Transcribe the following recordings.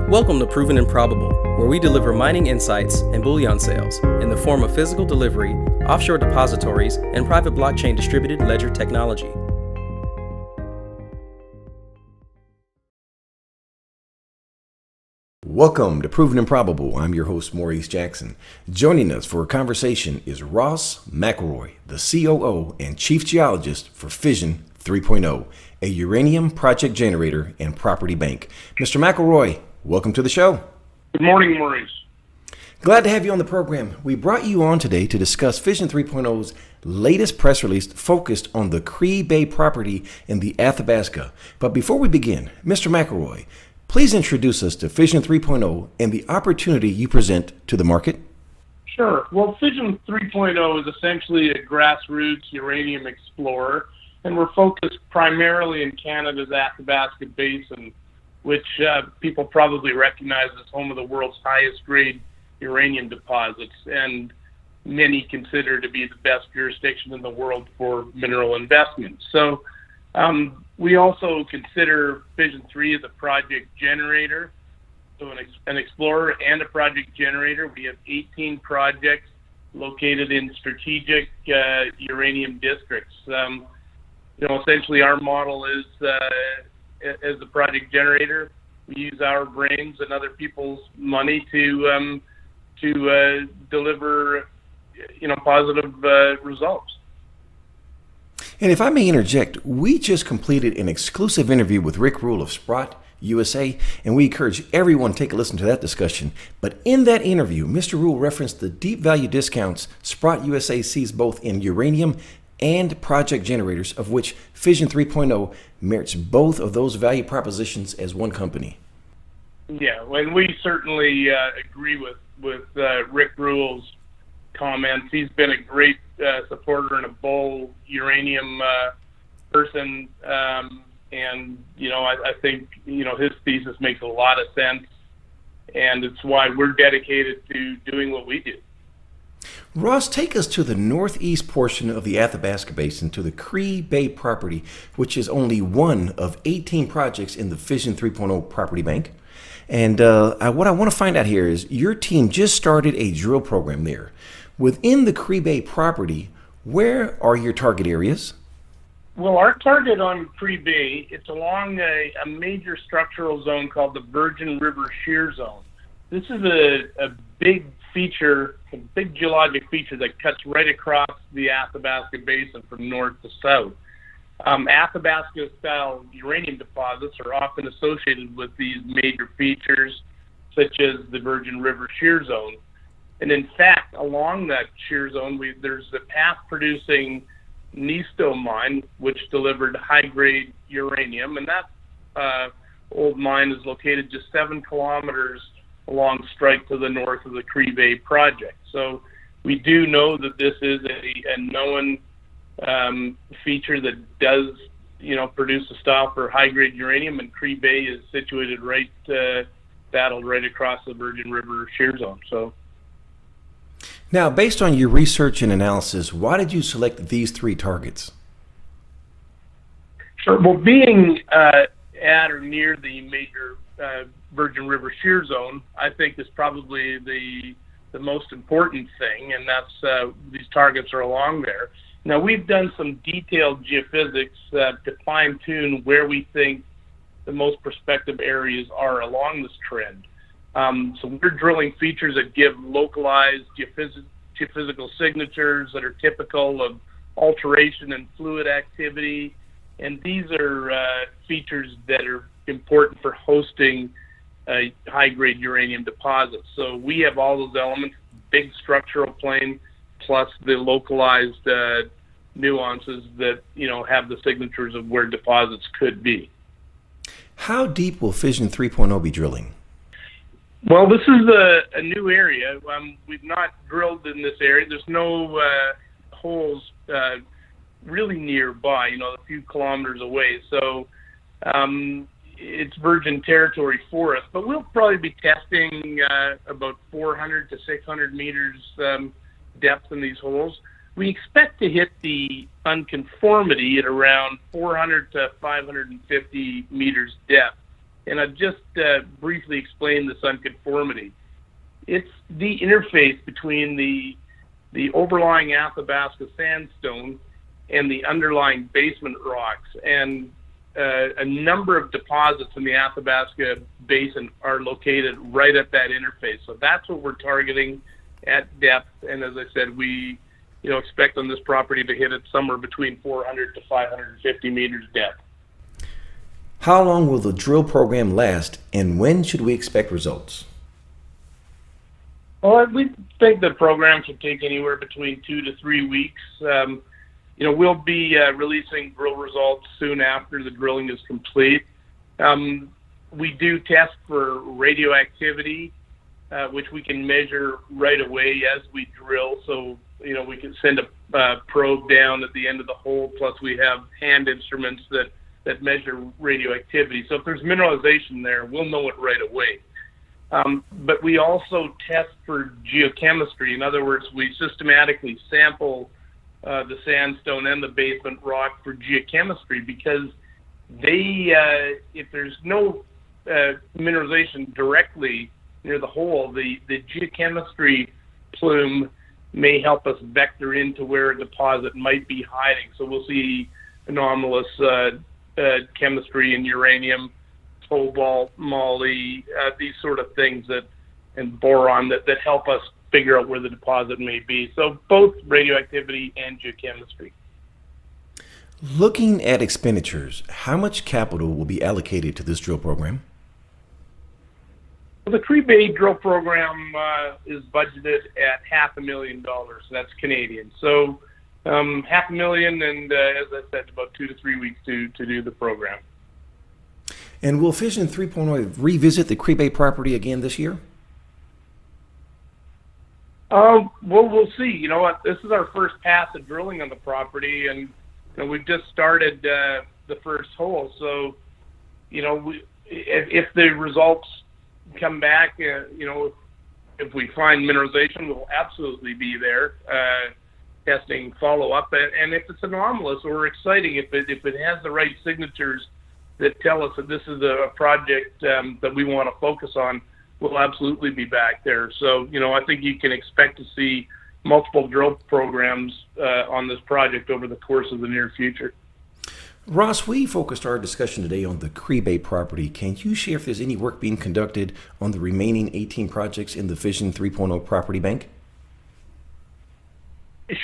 Welcome to Proven and Probable, where we deliver mining insights and bullion sales in the form of physical delivery, offshore depositories, and private blockchain distributed ledger technology. Welcome to Proven and Probable. I'm your host, Maurice Jackson. Joining us for a conversation is Ross McElroy, the COO and Chief Geologist for Fission 3.0, a uranium project generator and property bank. Mr. McElroy, welcome to the show. Good morning, Maurice. Glad to have you on the program. We brought you on today to discuss Fission 3.0's latest press release focused on the Cree Bay property in the Athabasca. But before we begin, Mr. McElroy, please introduce us to Fission 3.0 and the opportunity you present to the market. Sure. Well, Fission 3.0 is essentially a grassroots uranium explorer, and we're focused primarily in Canada's Athabasca Basin, which people probably recognize as home of the world's highest grade uranium deposits, and many consider to be the best jurisdiction in the world for mineral investment. So we also consider Fission 3 as a project generator, so an explorer and a project generator. We have 18 projects located in strategic uranium districts. Essentially our model is as the project generator, we use our brains and other people's money to deliver positive results. And if I may interject, we just completed an exclusive interview with Rick Rule of Sprott USA, and we encourage everyone to take a listen to that discussion. But in that interview, Mr. Rule referenced the deep value discounts Sprott USA sees both in uranium and project generators, of which Fission 3.0 merits both of those value propositions as one company. Yeah, and we certainly agree with Rick Rule's comments. He's been a great supporter and a bull uranium person, and I think his thesis makes a lot of sense, and it's why we're dedicated to doing what we do. Ross, take us to the northeast portion of the Athabasca Basin, to the Cree Bay property, which is only one of 18 projects in the Fission 3.0 property bank. And what I want to find out here is your team just started a drill program there. Within the Cree Bay property, where are your target areas? Well, our target on Cree Bay, it's along a major structural zone called the Virgin River Shear Zone. This is a big feature, a big geologic feature that cuts right across the Athabasca Basin from north to south. Athabasca-style uranium deposits are often associated with these major features, such as the Virgin River Shear Zone. And in fact, along that shear zone, there's a past-producing Nisto mine, which delivered high-grade uranium, and that old mine is located just 7 kilometers along strike to the north of the Cree Bay project. So we do know that this is a known feature that does, produce a style for high-grade uranium, and Cree Bay is situated battled right across the Virgin River Shear Zone. So. Now, based on your research and analysis, why did you select these 3 targets? Sure. Well, being at or near the major Virgin River Shear Zone, I think is probably the most important thing, and that's these targets are along there. Now, we've done some detailed geophysics to fine-tune where we think the most prospective areas are along this trend. So we're drilling features that give localized geophysical signatures that are typical of alteration and fluid activity, and these are features that are important for hosting high-grade uranium deposits. So we have all those elements, big structural plane, plus the localized nuances that have the signatures of where deposits could be. How deep will Fission 3.0 be drilling? Well, this is a new area. We've not drilled in this area. There's no holes really nearby, a few kilometers away. So it's virgin territory for us. But we'll probably be testing about 400 to 600 meters depth in these holes. We expect to hit the unconformity at around 400 to 550 meters depth. And I'll just briefly explain this unconformity. It's the interface between the overlying Athabasca sandstone and the underlying basement rocks. And a number of deposits in the Athabasca Basin are located right at that interface. So that's what we're targeting at depth. And as I said, we expect on this property to hit it somewhere between 400 to 550 meters depth. How long will the drill program last, and when should we expect results? Well, we think the program should take anywhere between 2 to 3 weeks. We'll be releasing drill results soon after the drilling is complete. We do test for radioactivity, which we can measure right away as we drill. So, we can send a probe down at the end of the hole, plus we have hand instruments that measure radioactivity. So if there's mineralization there, we'll know it right away. But we also test for geochemistry. In other words, we systematically sample the sandstone and the basement rock for geochemistry, because if there's no mineralization directly near the hole, the geochemistry plume may help us vector into where a deposit might be hiding. So we'll see anomalous chemistry in uranium, cobalt, moly, these sort of things and boron that help us figure out where the deposit may be. So both radioactivity and geochemistry. Looking at expenditures, how much capital will be allocated to this drill program? Well, the Cree Bay drill program is budgeted at $500,000. That's Canadian. So $500,000, and as I said, about 2 to 3 weeks to do the program. And will Fission 3.0 revisit the Cree Bay property again this year? Well, we'll see. You know what? This is our first pass of drilling on the property, and we've just started the first hole. So, if the results come back, if we find mineralization, we'll absolutely be there testing follow-up. And if it's anomalous or exciting, if it has the right signatures that tell us that this is a project that we want to focus on, we'll absolutely be back there. So, I think you can expect to see multiple drill programs on this project over the course of the near future. Ross, we focused our discussion today on the Cree Bay property. Can you share if there's any work being conducted on the remaining 18 projects in the Fission 3.0 property bank?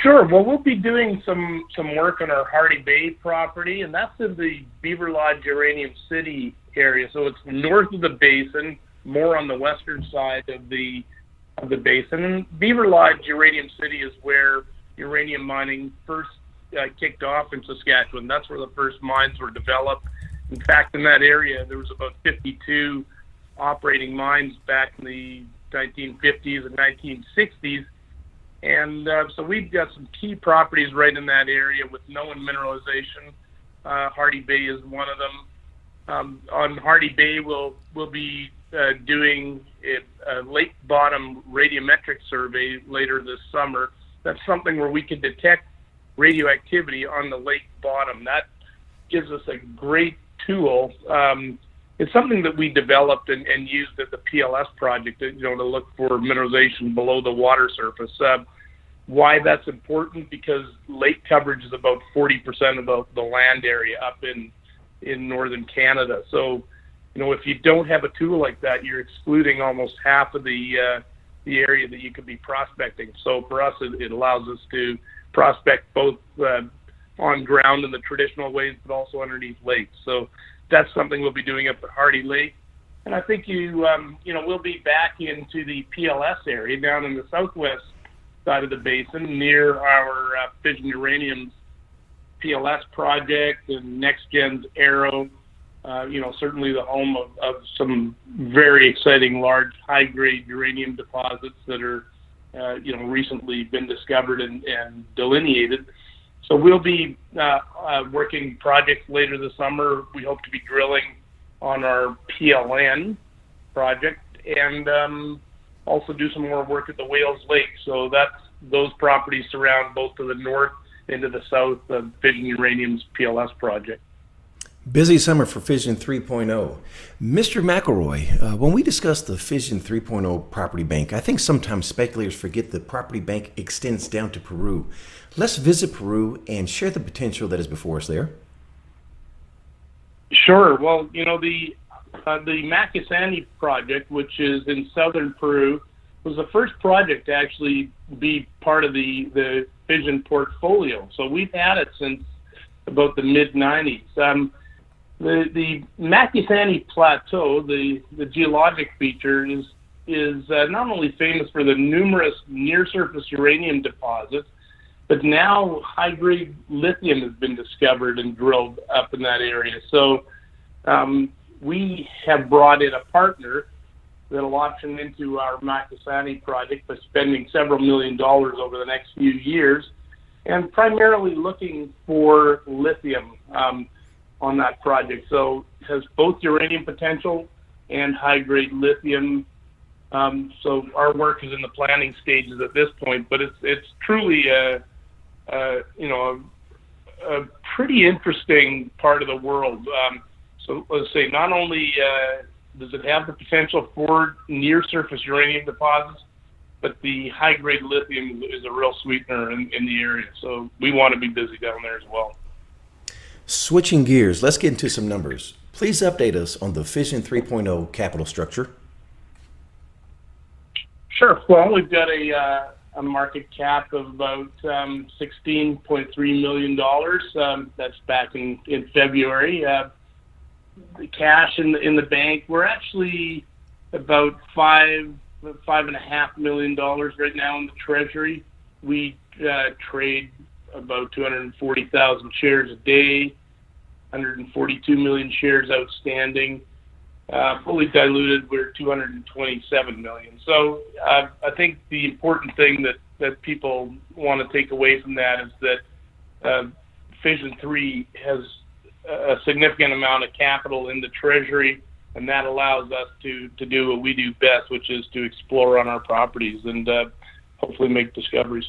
Sure. Well, we'll be doing some work on our Hardy Bay property, and that's in the Beaver Lodge Uranium City area. So it's north of the basin, more on the western side of the basin. And Beaver Lodge Uranium City is where uranium mining first kicked off in Saskatchewan. That's where the first mines were developed. In fact, in that area, there was about 52 operating mines back in the 1950s and 1960s. And so we've got some key properties right in that area with known mineralization. Hardy Bay is one of them. On Hardy Bay, we'll be doing a lake bottom radiometric survey later this summer. That's something where we can detect radioactivity on the lake bottom. That gives us a great tool. It's something that we developed and used at the PLS project, to look for mineralization below the water surface. Why that's important? Because lake coverage is about 40% of the land area up in northern Canada. So, if you don't have a tool like that, you're excluding almost half of the area that you could be prospecting. So for us, it allows us to prospect both on ground in the traditional ways, but also underneath lakes. So that's something we'll be doing up at Hardy Lake. And I think we'll be back into the PLS area down in the southwest side of the basin near our Fission Uranium's PLS project and NextGen's Arrow. Certainly the home of some very exciting large high-grade uranium deposits that are recently been discovered and delineated. So we'll be working projects later this summer. We hope to be drilling on our PLN project and also do some more work at the Wales Lake. So those properties surround both to the north and to the south of Fission Uranium's PLS project. Busy summer for Fission 3.0. Mr. McElroy, when we discuss the Fission 3.0 property bank, I think sometimes speculators forget the property bank extends down to Peru. Let's visit Peru and share the potential that is before us there. Sure. Well, the Macasani project, which is in southern Peru, was the first project to actually be part of the Fission portfolio. So we've had it since about the mid-90s. The Macasani Plateau, the geologic feature, is not only famous for the numerous near-surface uranium deposits, but now high-grade lithium has been discovered and drilled up in that area. So we have brought in a partner that'll option into our Macasani project by spending several $1 million over the next few years, and primarily looking for lithium on that project. So it has both uranium potential and high-grade lithium. So our work is in the planning stages at this point, but it's truly a pretty interesting part of the world. So let's say not only does it have the potential for near-surface uranium deposits, but the high-grade lithium is a real sweetener in the area. So we want to be busy down there as well. Switching gears, let's get into some numbers. Please update us on the Fission 3.0 capital structure. Sure. Well, we've got a market cap of about $16.3 million. That's back in February. The cash in the bank, we're actually about $5.5 million right now in the treasury. We trade about 240,000 shares a day, 142 million shares outstanding. Fully diluted, we're 227 million. So I think the important thing that people want to take away from that is that Fission 3 has a significant amount of capital in the treasury, and that allows us to do what we do best, which is to explore on our properties and hopefully make discoveries.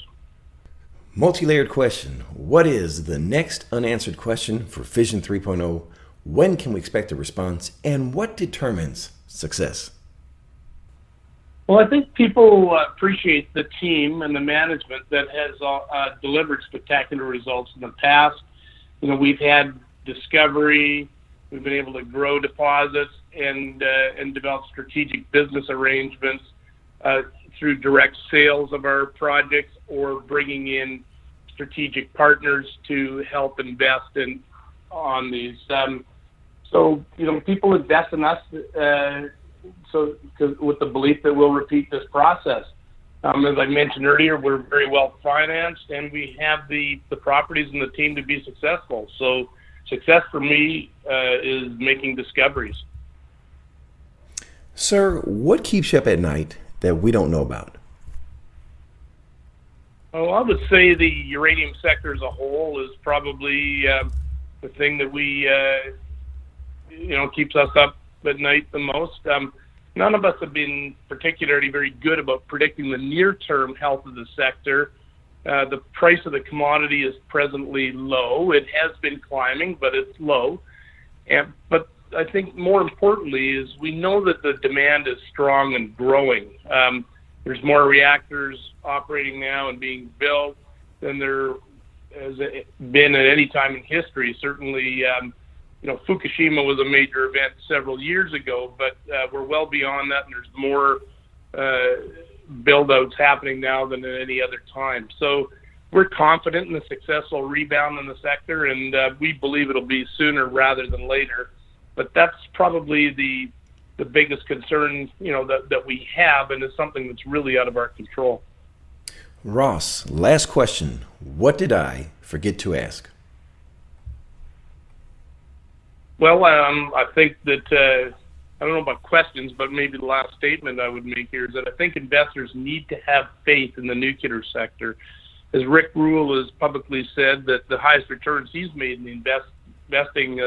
Multi-layered question. What is the next unanswered question for Fission 3.0? When can we expect a response? And what determines success? Well, I think people appreciate the team and the management that has delivered spectacular results in the past. We've had discovery, we've been able to grow deposits and develop strategic business arrangements through direct sales of our projects or bringing in strategic partners to help invest on these. So people invest in us with the belief that we'll repeat this process. As I mentioned earlier, we're very well financed and we have the properties and the team to be successful. So success for me is making discoveries. Sir, what keeps you up at night that we don't know about? Well, I would say the uranium sector as a whole is probably the thing that we, keeps us up at night the most. None of us have been particularly very good about predicting the near-term health of the sector. The price of the commodity is presently low. It has been climbing, but it's low. But I think more importantly is we know that the demand is strong and growing. There's more reactors operating now and being built than there has been at any time in history. Certainly, Fukushima was a major event several years ago, but we're well beyond that, and there's more build-outs happening now than at any other time. So we're confident in the successful rebound in the sector, and we believe it'll be sooner rather than later. But that's probably the biggest concern, that we have, and it's something that's really out of our control. Ross, last question. What did I forget to ask? Well, I think that, I don't know about questions, but maybe the last statement I would make here is that I think investors need to have faith in the nuclear sector. As Rick Rule has publicly said, that the highest returns he's made in investing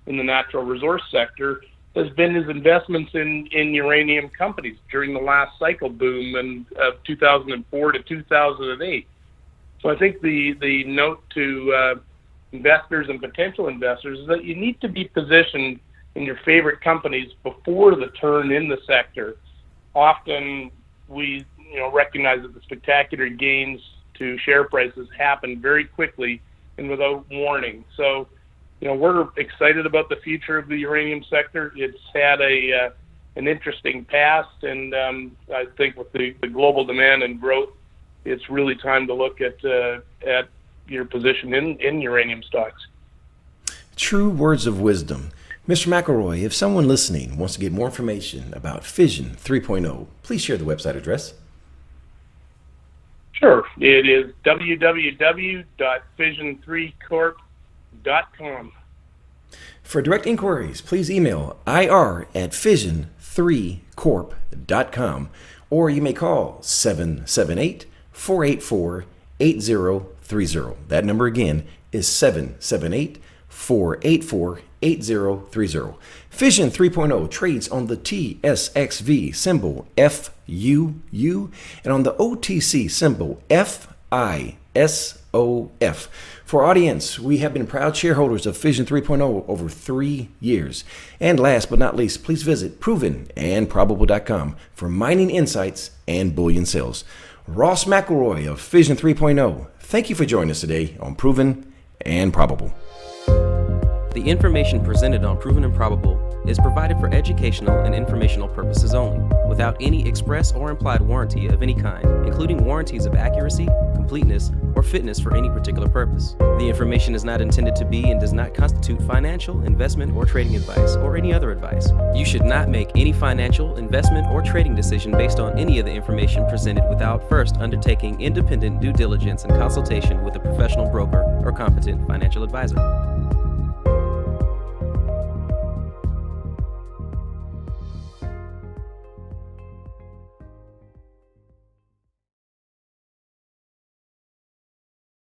in the natural resource sector has been his investments in uranium companies during the last cycle boom of 2004 to 2008. So I think the note to investors and potential investors is that you need to be positioned in your favorite companies before the turn in the sector. Often we recognize that the spectacular gains to share prices happen very quickly and without warning. So, we're excited about the future of the uranium sector. It's had an interesting past, and I think with the global demand and growth, it's really time to look at your position in uranium stocks. True words of wisdom. Mr. McElroy, if someone listening wants to get more information about Fission 3.0, please share the website address. Sure. It is www.fission3corp.com. For direct inquiries, please email ir@fission3corp.com, or you may call 778-484-8030. That number again is 778-484-8030. Fission 3.0 trades on the tsx.v symbol FUU and on the OTC symbol FISOF. For our audience, we have been proud shareholders of Fission 3.0 over 3 years. And last but not least, please visit provenandprobable.com for mining insights and bullion sales. Ross McElroy of Fission 3.0, thank you for joining us today on Proven and Probable. The information presented on Proven and Probable is provided for educational and informational purposes only, without any express or implied warranty of any kind, including warranties of accuracy, completeness, or fitness for any particular purpose. The information is not intended to be and does not constitute financial, investment, or trading advice, or any other advice. You should not make any financial, investment, or trading decision based on any of the information presented without first undertaking independent due diligence and consultation with a professional broker or competent financial advisor.